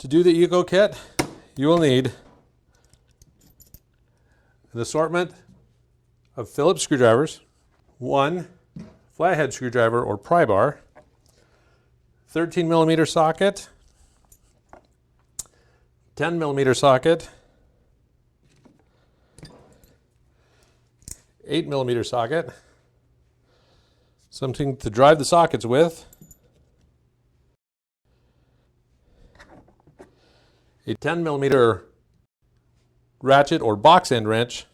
To do the Eco Kit, you will need an assortment of Phillips screwdrivers, one flathead screwdriver or pry bar, 13mm socket, 10mm socket, 8mm socket, something to drive the sockets with, a 10mm ratchet or box end wrench,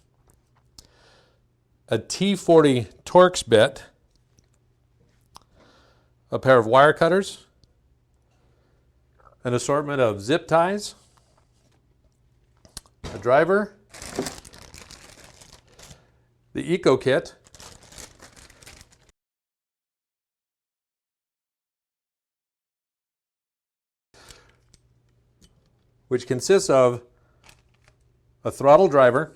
a T40 Torx bit, a pair of wire cutters, an assortment of zip ties, a driver, the Eco Kit, which consists of a throttle driver,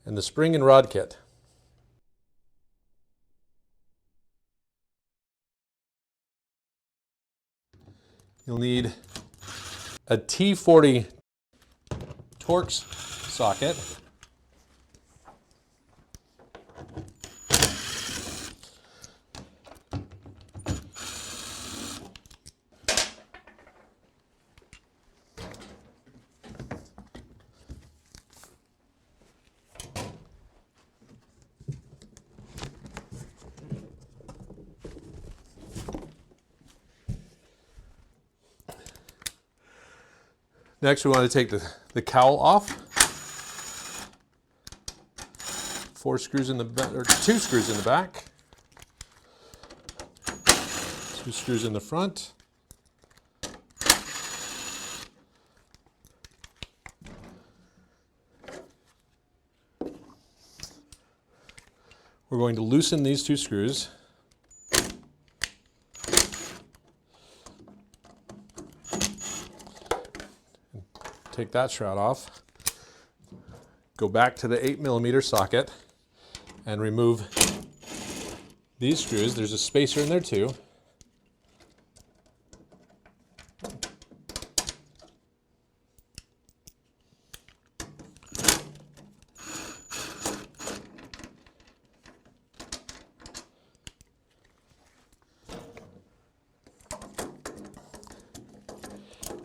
and the spring and rod kit. You'll need a T40 Torx socket, next we want to take the cowl off. 4 screws in the back, or 2 screws in the back, 2 screws in the front, we're going to loosen these 2 screws. Take that shroud off. Go back to the 8mm socket and remove these screws. There's a spacer in there too.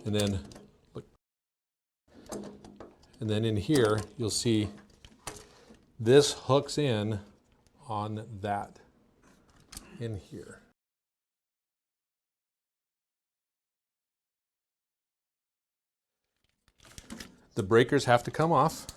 And then look. And then in here, you'll see this hooks in on that in here. The breakers have to come off.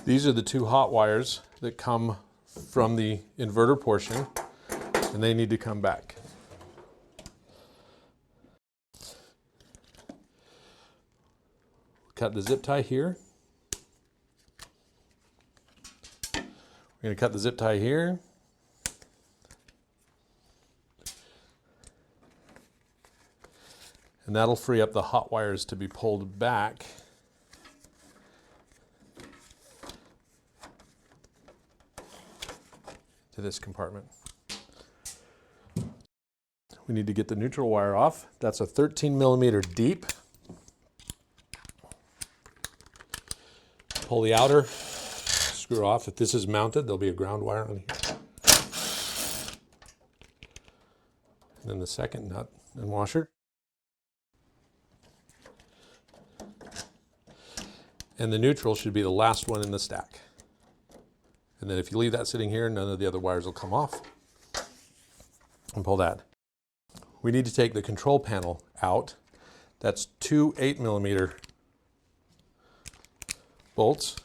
These are the 2 hot wires that come from the inverter portion, and they need to come back. Cut the zip tie here. We're going to cut the zip tie here. And that'll free up the hot wires to be pulled back to this compartment. We need to get the neutral wire off. That's a 13 millimeter deep. Pull the outer screw off. If this is mounted, there'll be a ground wire on here. And then the second nut and washer. And the neutral should be the last one in the stack. And then if you leave that sitting here, none of the other wires will come off. And pull that. We need to take the control panel out. That's two 8 millimeter bolts.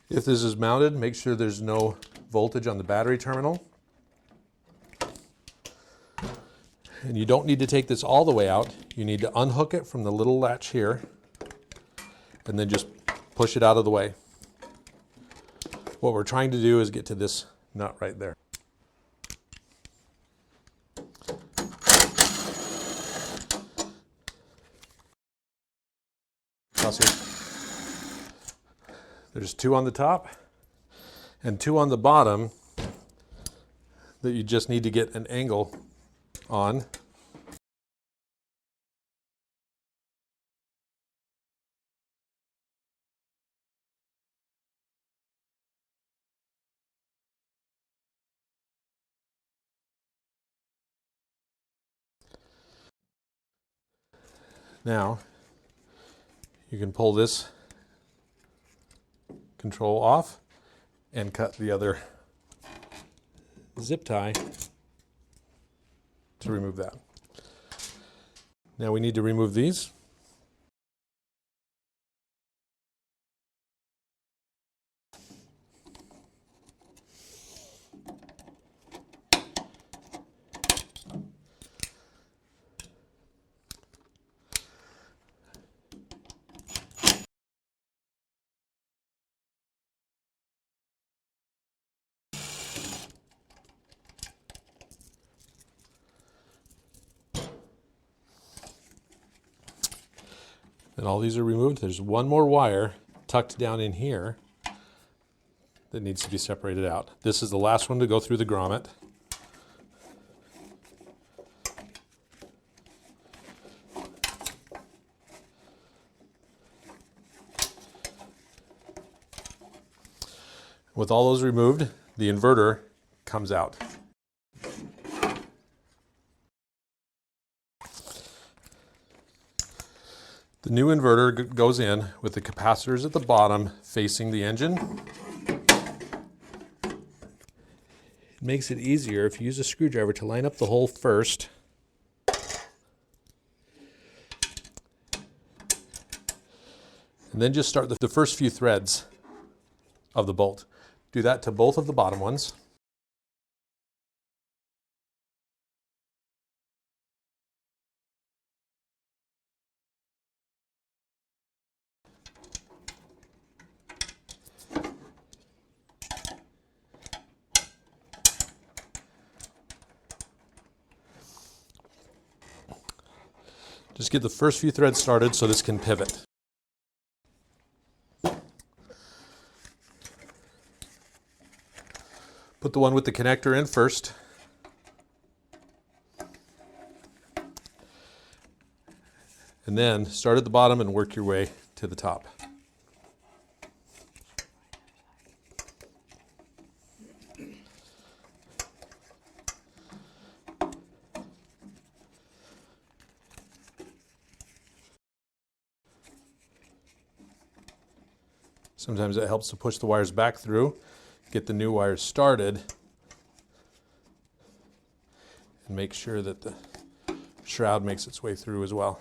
If this is mounted, make sure there's no voltage on the battery terminal. And you don't need to take this all the way out. You need to unhook it from the little latch here and then just push it out of the way. What we're trying to do is get to this nut right there. There's two on the top and two on the bottom that you just need to get an angle on. Now you can pull this control off and cut the other zip tie to remove that. Now we need to remove these. And all these are removed. There's one more wire tucked down in here that needs to be separated out. This is the last one to go through the grommet. With all those removed, the inverter comes out. The new inverter goes in with the capacitors at the bottom facing the engine. It makes it easier if you use a screwdriver to line up the hole first. And then just start the first few threads of the bolt. Do that to both of the bottom ones. Just get the first few threads started so this can pivot. Put the one with the connector in first. And then start at the bottom and work your way to the top. Sometimes it helps to push the wires back through, get the new wires started, and make sure that the shroud makes its way through as well.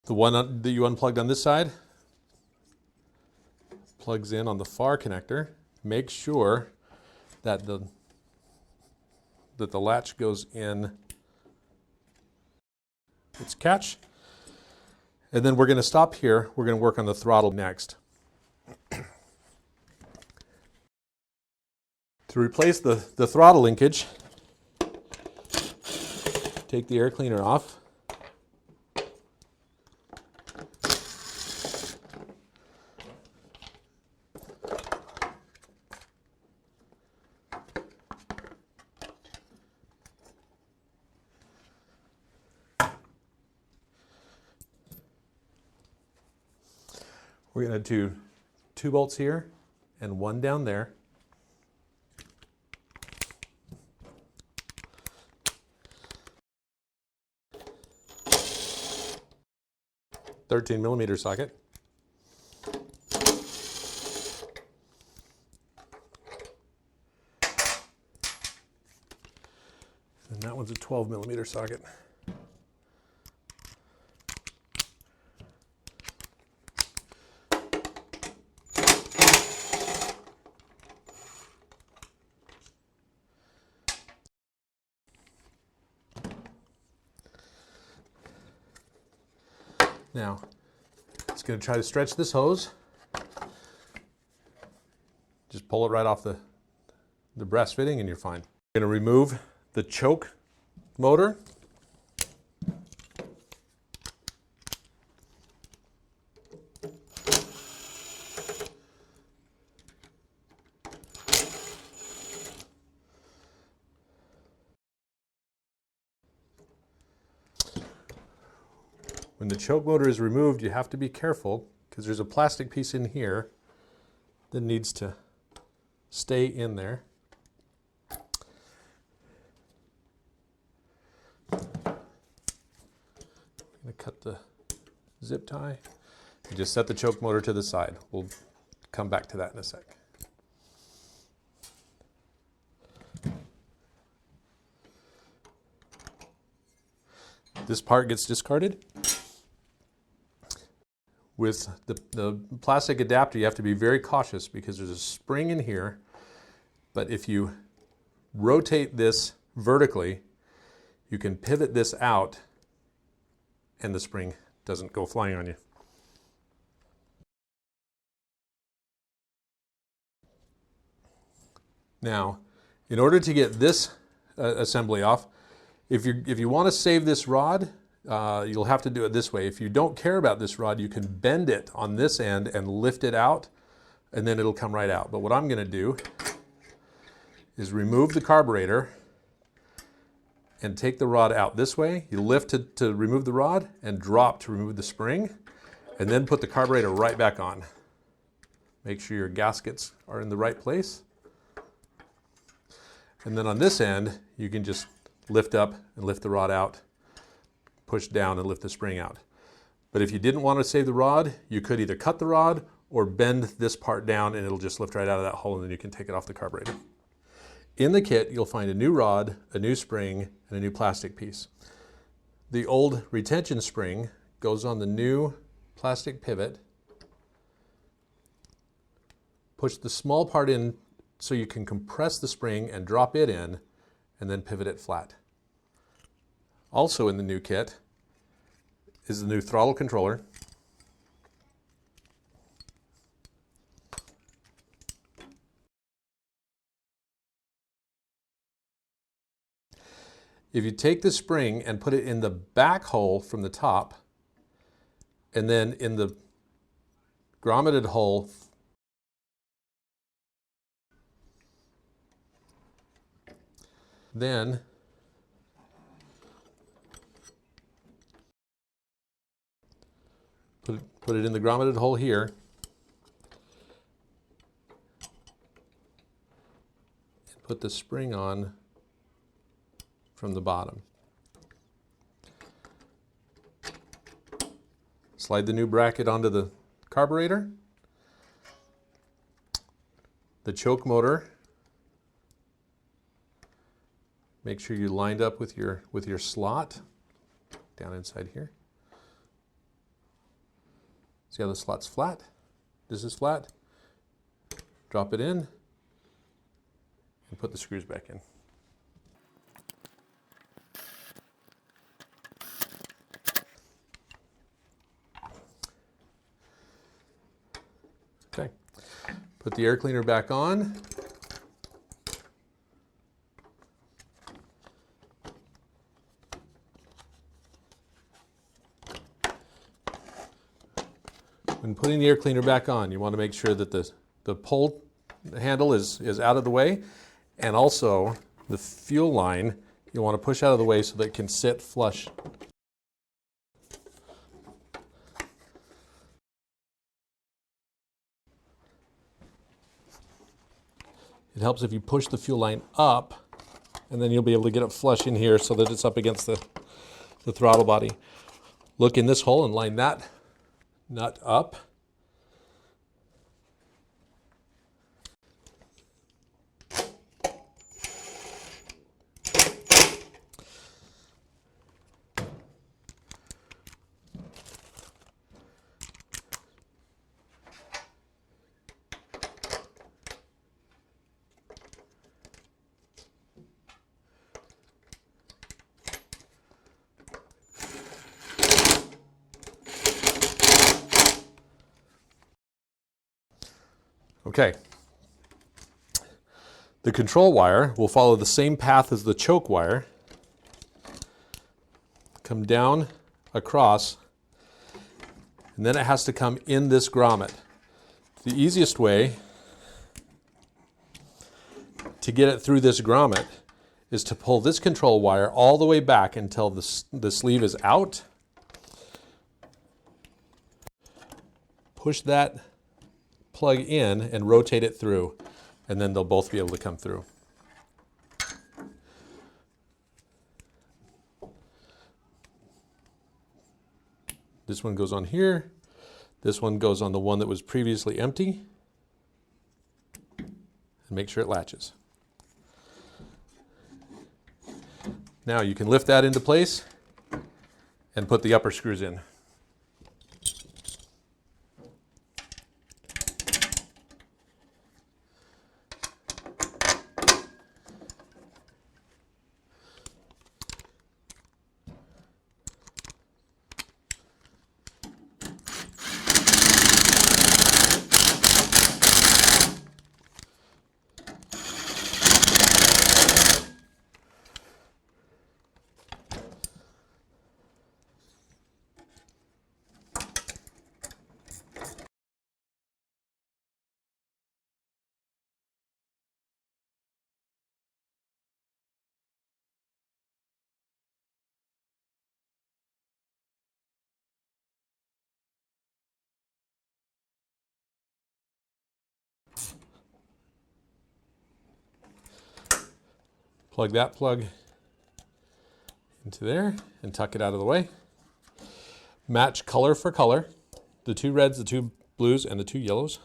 The one that you unplugged on this side plugs in on the far connector. Make sure that the latch goes in its catch. And then we're going to stop here. We're going to work on the throttle next. To replace the throttle linkage, take the air cleaner off. We're going to do 2 bolts here and 1 down there. .13mm socket. And that one's a 12mm socket. Now, it's going to try to stretch this hose. Just pull it right off the brass fitting and you're fine. We're going to remove the choke motor. When the choke motor is removed, you have to be careful because there's a plastic piece in here that needs to stay in there. I'm going to cut the zip tie and just set the choke motor to the side. We'll come back to that in a sec. This part gets discarded. With the plastic adapter, you have to be very cautious because there's a spring in here, but if you rotate this vertically, you can pivot this out and the spring doesn't go flying on you. Now, in order to get this assembly off, if you want to save this rod, you'll have to do it this way. If you don't care about this rod, you can bend it on this end and lift it out, and then it'll come right out. But what I'm going to do is remove the carburetor and take the rod out this way. You lift to remove the rod and drop to remove the spring, and then put the carburetor right back on. Make sure your gaskets are in the right place. And then on this end, you can just lift up and lift the rod out, push down and lift the spring out. But if you didn't want to save the rod, you could either cut the rod or bend this part down and it'll just lift right out of that hole, and then you can take it off the carburetor. In the kit, you'll find a new rod, a new spring, and a new plastic piece. The old retention spring goes on the new plastic pivot. Push the small part in so you can compress the spring and drop it in, and then pivot it flat. Also in the new kit is the new throttle controller. If you take the spring and put it in the back hole from the top, and then in the grommeted hole then put it in the grommeted hole here, and put the spring on from the bottom. Slide the new bracket onto the carburetor, the choke motor. Make sure you lined up with your slot down inside here. See how the slot's flat? This is flat. Drop it in and put the screws back in. Okay, put the air cleaner back on. When putting the air cleaner back on, you want to make sure that the pull handle is out of the way, and also the fuel line you want to push out of the way so that it can sit flush. It helps if you push the fuel line up, and then you'll be able to get it flush in here so that it's up against the throttle body. Look in this hole and line that nut up. Okay. The control wire will follow the same path as the choke wire. Come down across, and then it has to come in this grommet. The easiest way to get it through this grommet is to pull this control wire all the way back until the sleeve is out. Push that plug in and rotate it through, and then they'll both be able to come through. This one goes on here. This one goes on the one that was previously empty. And make sure it latches. Now you can lift that into place and put the upper screws in. Plug that plug into there and tuck it out of the way. Match color for color. The two reds, the two blues, and the two yellows.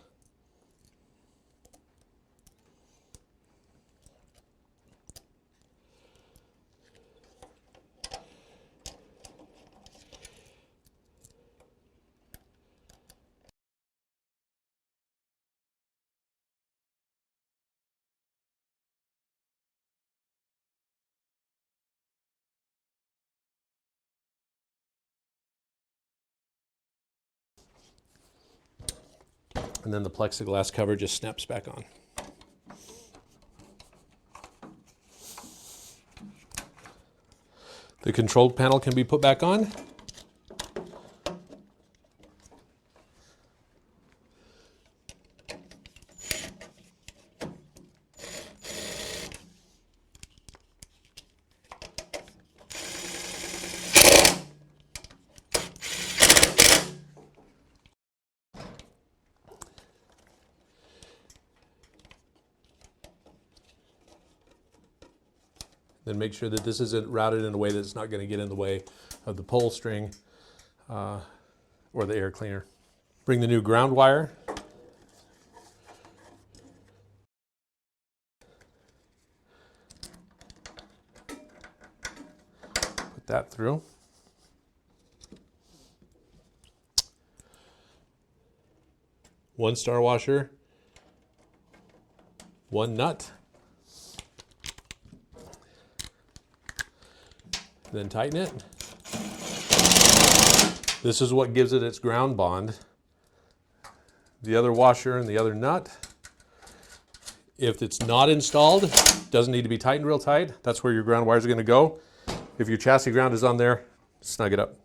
And then the plexiglass cover just snaps back on. The control panel can be put back on. Then make sure that this isn't routed in a way that's not going to get in the way of the pull string or the air cleaner. Bring the new ground wire. Put that through. One star washer, one nut. Then tighten it. This is what gives it its ground bond. the other washer and the other nut. If it's not installed, it doesn't need to be tightened real tight. That's where your ground wires are going to go. If your chassis ground is on there, snug it up.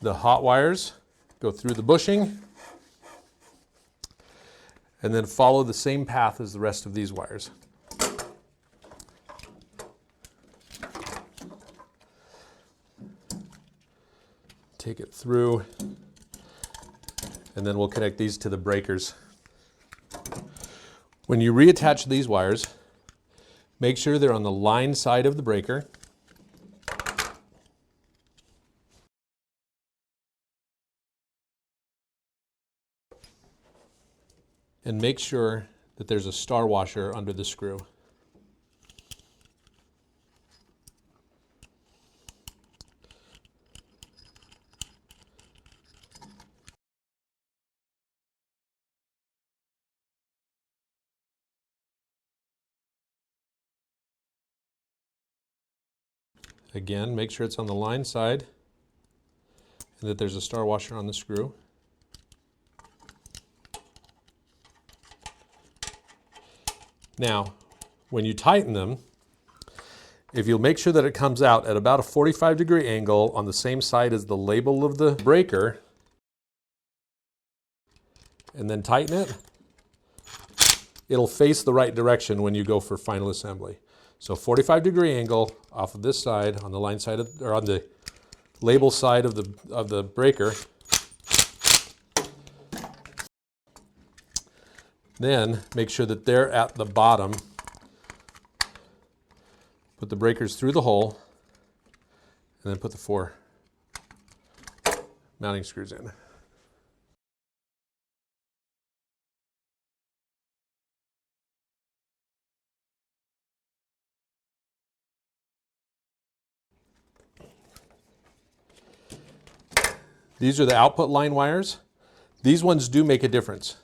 The hot wires go through the bushing and then follow the same path as the rest of these wires. Take it through, and then we'll connect these to the breakers. When you reattach these wires, make sure they're on the line side of the breaker. And make sure that there's a star washer under the screw. Again, make sure it's on the line side and that there's a star washer on the screw. Now, when you tighten them, if you'll make sure that it comes out at about a 45-degree angle on the same side as the label of the breaker, and then tighten it, it'll face the right direction when you go for final assembly. So 45-degree angle off of this side on the line side of, or on the label side of the breaker. Then make sure that they're at the bottom. Put the breakers through the hole and then put the 4 mounting screws in. These are the output line wires. These ones do make a difference.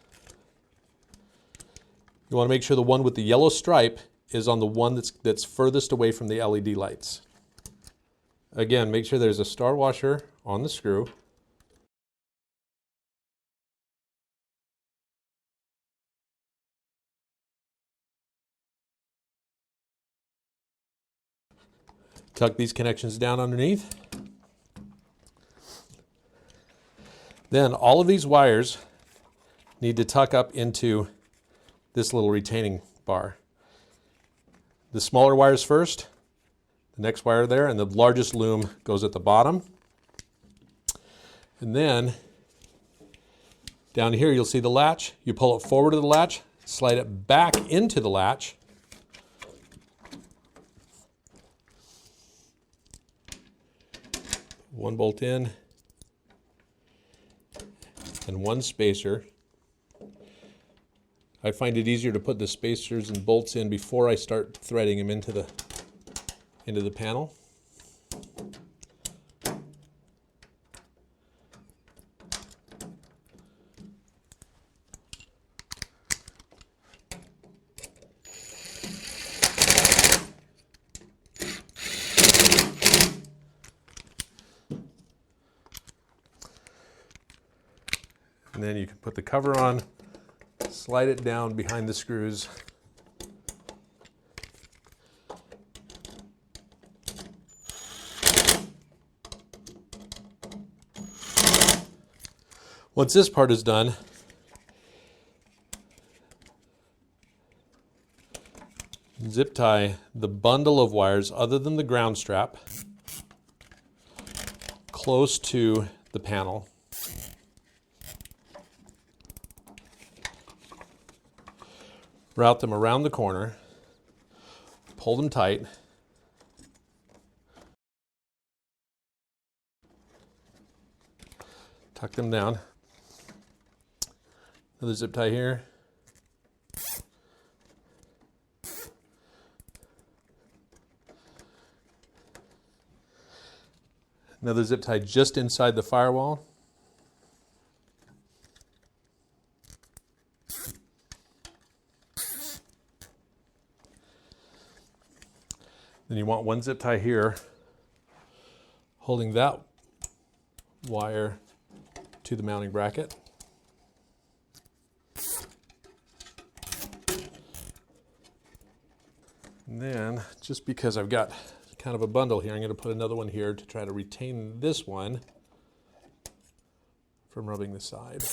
You want to make sure the one with the yellow stripe is on the one that's furthest away from the LED lights. Again, make sure there's a star washer on the screw. Tuck these connections down underneath. Then all of these wires need to tuck up into this little retaining bar. The smaller wires first, the next wire there, and the largest loom goes at the bottom. And then down here you'll see the latch. You pull it forward to the latch, slide it back into the latch. One bolt in and one spacer. I find it easier to put the spacers and bolts in before I start threading them into the panel. And then you can put the cover on, slide it down behind the screws. Once this part is done, zip tie the bundle of wires other than the ground strap close to the panel. Route them around the corner, pull them tight, tuck them down. Another zip tie here. Another zip tie just inside the firewall. Then you want one zip tie here, holding that wire to to the mounting bracket. And then, just because I've got kind of a bundle here, I'm going to put another one here to try to retain this one from rubbing the side.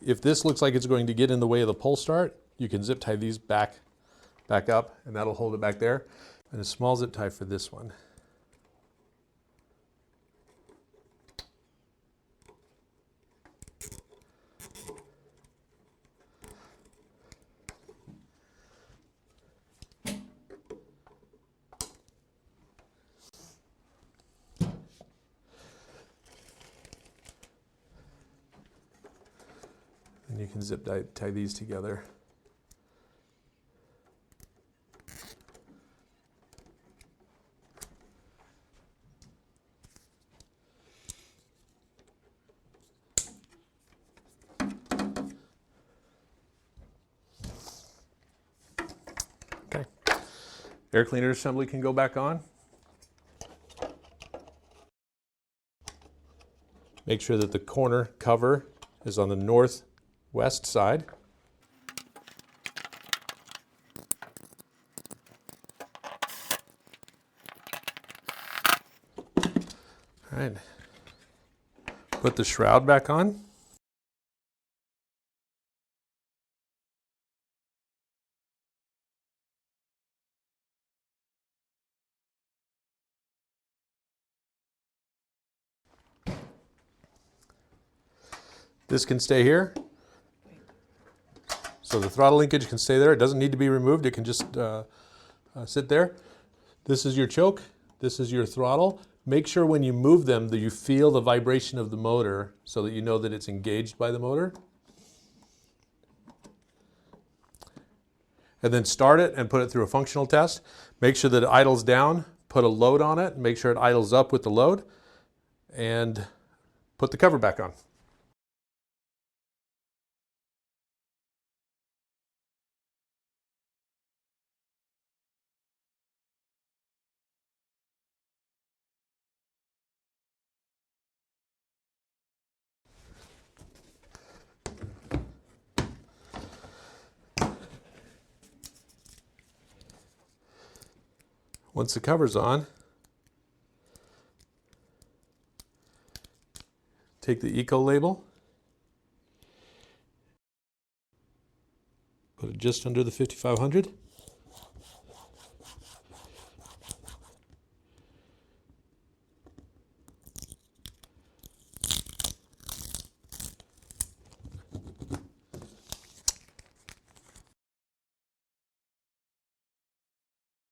If this looks like it's going to get in the way of the pull start, you can zip tie these back up, and that'll hold it back there. And a small zip tie for this one. And you can zip tie these together. Okay. Air cleaner assembly can go back on. Make sure that the corner cover is on the northwest side. All right. Put the shroud back on. This can stay here. So the throttle linkage can stay there. It doesn't need to be removed. It can just sit there. This is your choke. This is your throttle. Make sure when you move them that you feel the vibration of the motor so that you know that it's engaged by the motor. And then start it and put it through a functional test. Make sure that it idles down. Put a load on it. Make sure it idles up with the load. And put the cover back on. Once the cover's on, take the Eco label, put it just under the 5500.